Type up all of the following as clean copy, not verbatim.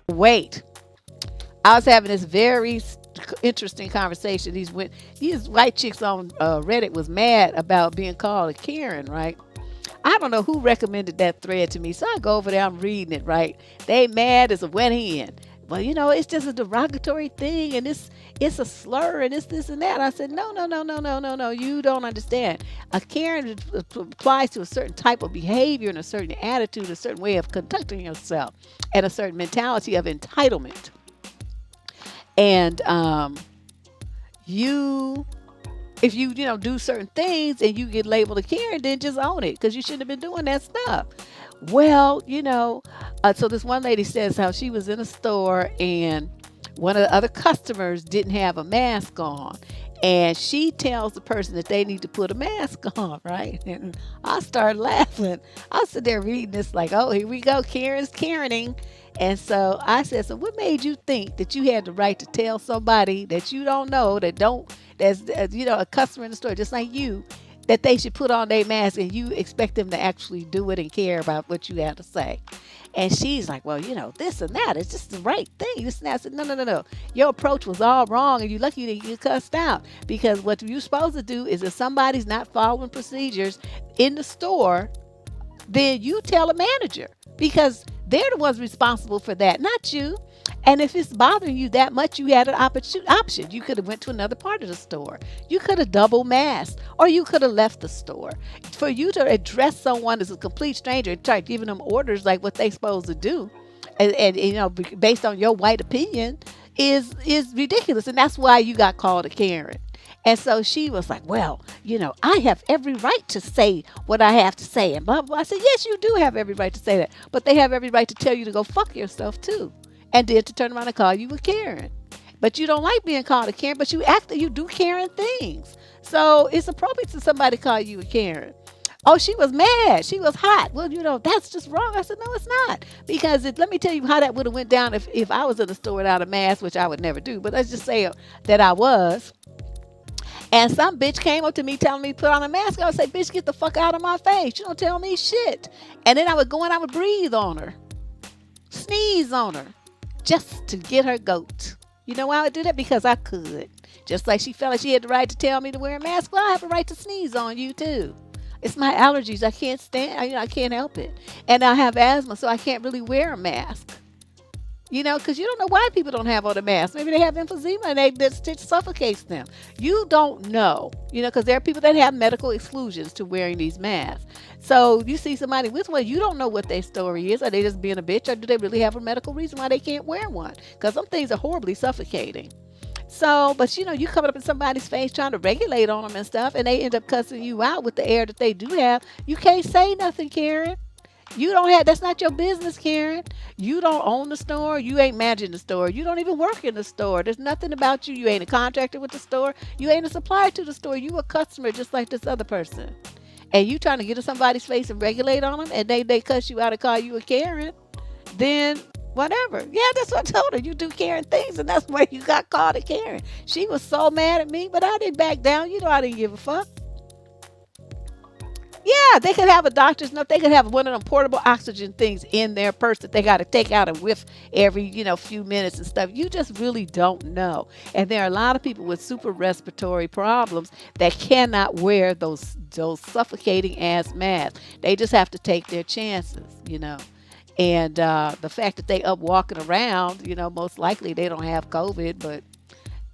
Wait, I was having this very interesting conversation. These white chicks on Reddit was mad about being called a Karen, right? I don't know who recommended that thread to me, so I go over there, I'm reading it, right? They mad as a wet hen. Well, it's just a derogatory thing, and it's a slur, and it's this and that. I said, no, no, no, no, no, no, no. You don't understand. A Karen applies to a certain type of behavior and a certain attitude, a certain way of conducting yourself, and a certain mentality of entitlement. And you if you do certain things and you get labeled a Karen, then just own it, because you shouldn't have been doing that stuff. Well, so this one lady says how she was in a store and one of the other customers didn't have a mask on. And she tells the person that they need to put a mask on, right? And I started laughing. I was sitting there reading this like, oh, here we go, Karen's Karening. And so I said, so what made you think that you had the right to tell somebody that you don't know, that's a customer in the store just like you, that they should put on their mask, and you expect them to actually do it and care about what you have to say? And she's like, well, this and that, it's just the right thing. This and that. I said, no, no, no, no. Your approach was all wrong, and you're lucky that you cussed out, because what you're supposed to do is if somebody's not following procedures in the store, then you tell a manager, because they're the ones responsible for that, not you. And if it's bothering you that much, you had an option. You could have went to another part of the store. You could have double masked, or you could have left the store. For you to address someone as a complete stranger and start giving them orders like what they're supposed to do, and based on your white opinion, is ridiculous. And that's why you got called a Karen. And so she was like, well, I have every right to say what I have to say. And blah, blah. I said, yes, you do have every right to say that. But they have every right to tell you to go fuck yourself, too. And then to turn around and call you a Karen. But you don't like being called a Karen, but you do Karen things. So it's appropriate to somebody call you a Karen. Oh, she was mad. She was hot. Well, that's just wrong. I said, no, it's not. Because let me tell you how that would have went down if I was in the store without a mask, which I would never do. But let's just say that I was. And some bitch came up to me telling me to put on a mask. I would say, bitch, get the fuck out of my face. You don't tell me shit. And then I would go and I would breathe on her. Sneeze on her. Just to get her goat. You know why I would do that? Because I could. Just like she felt like she had the right to tell me to wear a mask. Well, I have a right to sneeze on you too. It's my allergies. I can't stand. I can't help it. And I have asthma, so I can't really wear a mask. Because you don't know why people don't have on a mask. Maybe they have emphysema and that suffocates them. You don't know, because there are people that have medical exclusions to wearing these masks. So you see somebody with one, you don't know what their story is. Are they just being a bitch, or do they really have a medical reason why they can't wear one? Because some things are horribly suffocating. So, but you coming up in somebody's face trying to regulate on them and stuff, and they end up cussing you out with the air that they do have. You can't say nothing, Karen. That's not your business, Karen. You don't own the store. You ain't managing the store. You don't even work in the store. There's nothing about you. You ain't a contractor with the store. You ain't a supplier to the store. You a customer just like this other person. And you trying to get in somebody's face and regulate on them, and they cuss you out and call you a Karen, then whatever. Yeah, that's what I told her. You do Karen things, and that's why you got called a Karen. She was so mad at me, but I didn't back down. I didn't give a fuck. Yeah, they could have a doctor's note. They could have one of them portable oxygen things in their purse that they got to take out and whiff every, few minutes and stuff. You just really don't know. And there are a lot of people with super respiratory problems that cannot wear those suffocating ass masks. They just have to take their chances, And the fact that they up walking around, most likely they don't have COVID. But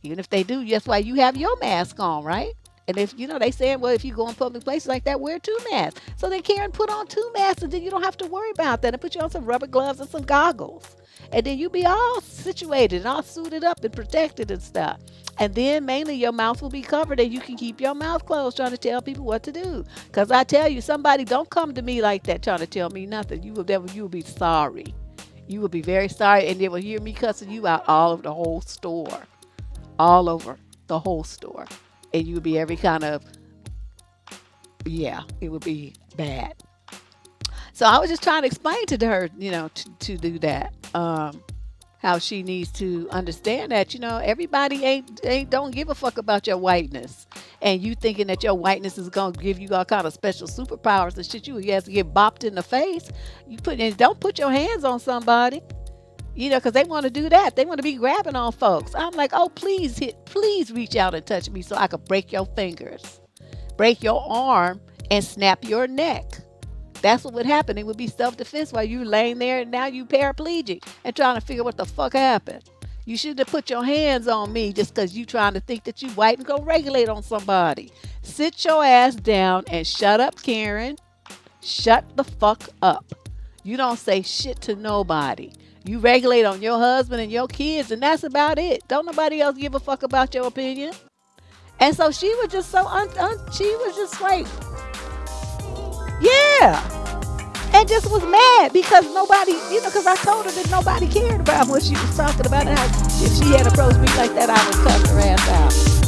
even if they do, that's why you have your mask on, right? And if, they saying, well, if you go in public places like that, wear 2 masks. So then Karen put on 2 masks, and then you don't have to worry about that, and put you on some rubber gloves and some goggles. And then you be all situated and all suited up and protected and stuff. And then mainly your mouth will be covered, and you can keep your mouth closed trying to tell people what to do. Because I tell you, somebody don't come to me like that trying to tell me nothing. You will be sorry. You will be very sorry, and they will hear me cussing you out all over the whole store, all over the whole store, and you would be every kind of, yeah, it would be bad. So I was just trying to explain to her, to do that. How she needs to understand that, everybody ain't don't give a fuck about your whiteness. And you thinking that your whiteness is gonna give you all kind of special superpowers and shit. You have to get bopped in the face. Don't put your hands on somebody. Because they want to do that. They want to be grabbing on folks. I'm like, oh, please reach out and touch me so I could break your fingers, break your arm, and snap your neck. That's what would happen. It would be self-defense while you laying there and now you paraplegic and trying to figure what the fuck happened. You shouldn't have put your hands on me just because you trying to think that you white and go regulate on somebody. Sit your ass down and shut up, Karen. Shut the fuck up. You don't say shit to nobody. You regulate on your husband and your kids, and that's about it. Don't nobody else give a fuck about your opinion. And so she was just she was just like, yeah. And just was mad because nobody, because I told her that nobody cared about what she was talking about. And how if she had approached me like that, I would cuss her ass out.